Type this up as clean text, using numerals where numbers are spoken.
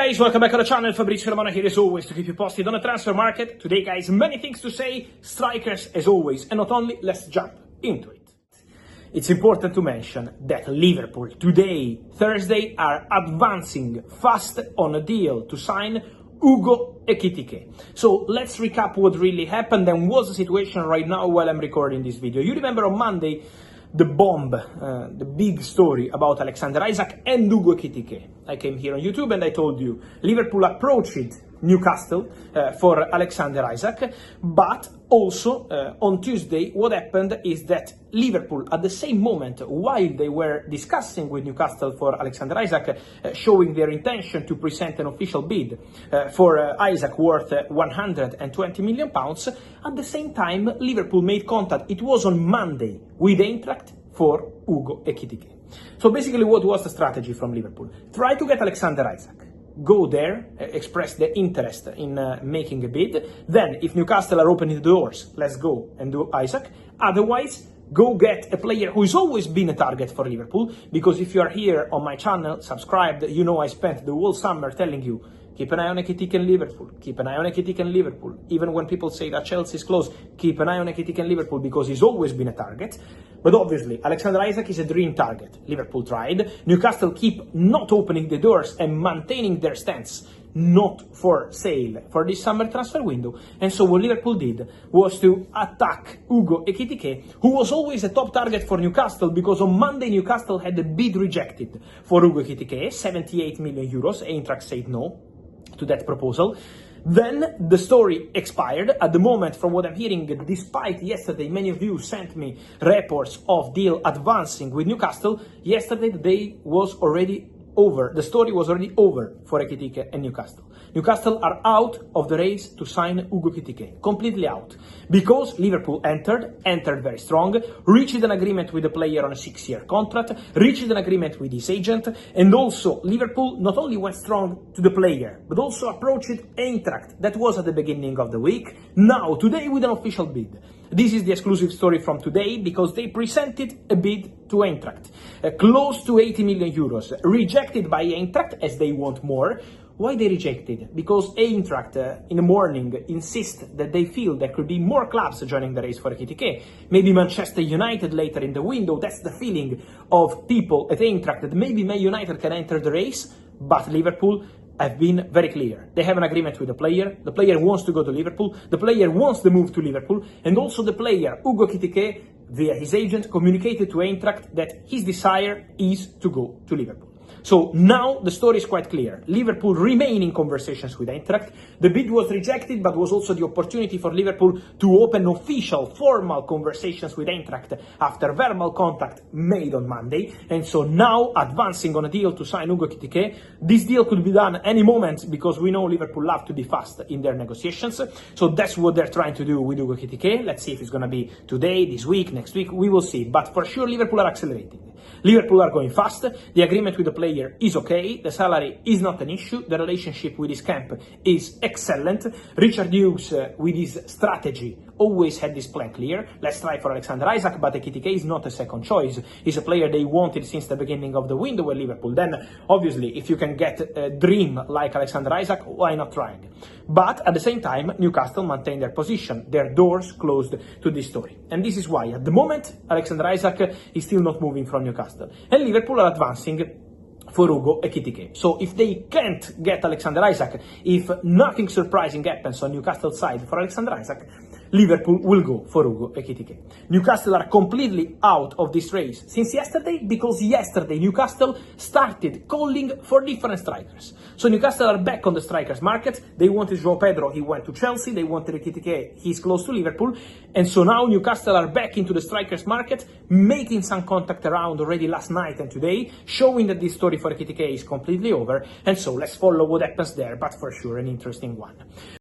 guys, welcome back on the channel. Fabrizio Romano here as always to keep you posted on the transfer market. Today guys, many things to say, strikers as always, and not only, let's jump into it. It's important to mention that Liverpool today, Thursday, are advancing fast on a deal to sign Hugo Ekitike. So let's recap what really happened and what's the situation right now while I'm recording this video. You remember on Monday, the bomb, the big story about Alexander Isak and Hugo Ekitike. I came here on YouTube and I told you Liverpool approached Newcastle for Alexander Isak, but also on Tuesday what happened is that Liverpool at the same moment while they were discussing with Newcastle for Alexander Isak, showing their intention to present an official bid for Isak worth £120 million, at the same time Liverpool made contact, it was on Monday, with Eintracht for Hugo Ekitike. So basically what was the strategy from Liverpool? Try to get Alexander Isak. Go there, express the interest in making a bid. Then, if Newcastle are opening the doors, let's go and do Isak. Otherwise, go get a player who's always been a target for Liverpool. Because if you are here on my channel, subscribed, you know I spent the whole summer telling you, keep an eye on Ekitike in Liverpool, keep an eye on Ekitike in Liverpool. Even when people say that Chelsea is close, keep an eye on Ekitike in Liverpool because he's always been a target. But obviously, Alexander Isak is a dream target. Liverpool tried. Newcastle keep not opening the doors and maintaining their stance, not for sale for this summer transfer window. And so what Liverpool did was to attack Hugo Ekitike, who was always a top target for Newcastle because on Monday Newcastle had a bid rejected for Hugo Ekitike, 78 million euros. Eintracht said no to that proposal. Then the story expired. At the moment, from what I'm hearing, despite yesterday many of you sent me reports of deal advancing with Newcastle, yesterday the day was already over. The story was already over for Ekitike and Newcastle. Newcastle are out of the race to sign Hugo Ekitike, completely out. Because Liverpool entered very strong, reached an agreement with the player on a 6-year contract, reached an agreement with his agent, and also Liverpool not only went strong to the player, but also approached Eintracht. That was at the beginning of the week. Now, today with an official bid. This is the exclusive story from today because they presented a bid to Eintracht, close to 80 million euros, rejected by Eintracht as they want more. Why they rejected? Because Eintracht in the morning insist that they feel there could be more clubs joining the race for Ekitike. Maybe Manchester United later in the window. That's the feeling of people at Eintracht, that maybe Man United can enter the race, but Liverpool have been very clear. They have an agreement with the player wants to go to Liverpool, the player wants the move to Liverpool, and also the player, Hugo Ekitike, via his agent, communicated to Eintracht that his desire is to go to Liverpool. So now the story is quite clear. Liverpool remain in conversations with Eintracht. The bid was rejected, but was also the opportunity for Liverpool to open official, formal conversations with Eintracht after verbal contact made on Monday. And so now advancing on a deal to sign Hugo Ekitike. This deal could be done any moment because we know Liverpool love to be fast in their negotiations. So that's what they're trying to do with Hugo Ekitike. Let's see if it's going to be today, this week, next week. We will see. But for sure, Liverpool are accelerating. Liverpool are going fast. The agreement with the player is okay. The salary is not an issue. The relationship with his camp is excellent. Richard Hughes, with his strategy, always had this plan clear. Let's try for Alexander Isak, but Ekitike is not a second choice. He's a player they wanted since the beginning of the window with Liverpool. Then, obviously, if you can get a dream like Alexander Isak, why not trying? But at the same time, Newcastle maintained their position, their doors closed to this story. And this is why, at the moment, Alexander Isak is still not moving from Newcastle. And Liverpool are advancing for Hugo Ekitike. So if they can't get Alexander Isak, if nothing surprising happens on Newcastle's side for Alexander Isak, Liverpool will go for Hugo Ekitike. Newcastle are completely out of this race since yesterday because yesterday Newcastle started calling for different strikers. So Newcastle are back on the strikers market. They wanted João Pedro, he went to Chelsea. They wanted Ekitike, he's close to Liverpool. And so now Newcastle are back into the strikers market, making some contact around already last night and today, showing that this story for Ekitike is completely over. And so let's follow what happens there, but for sure an interesting one.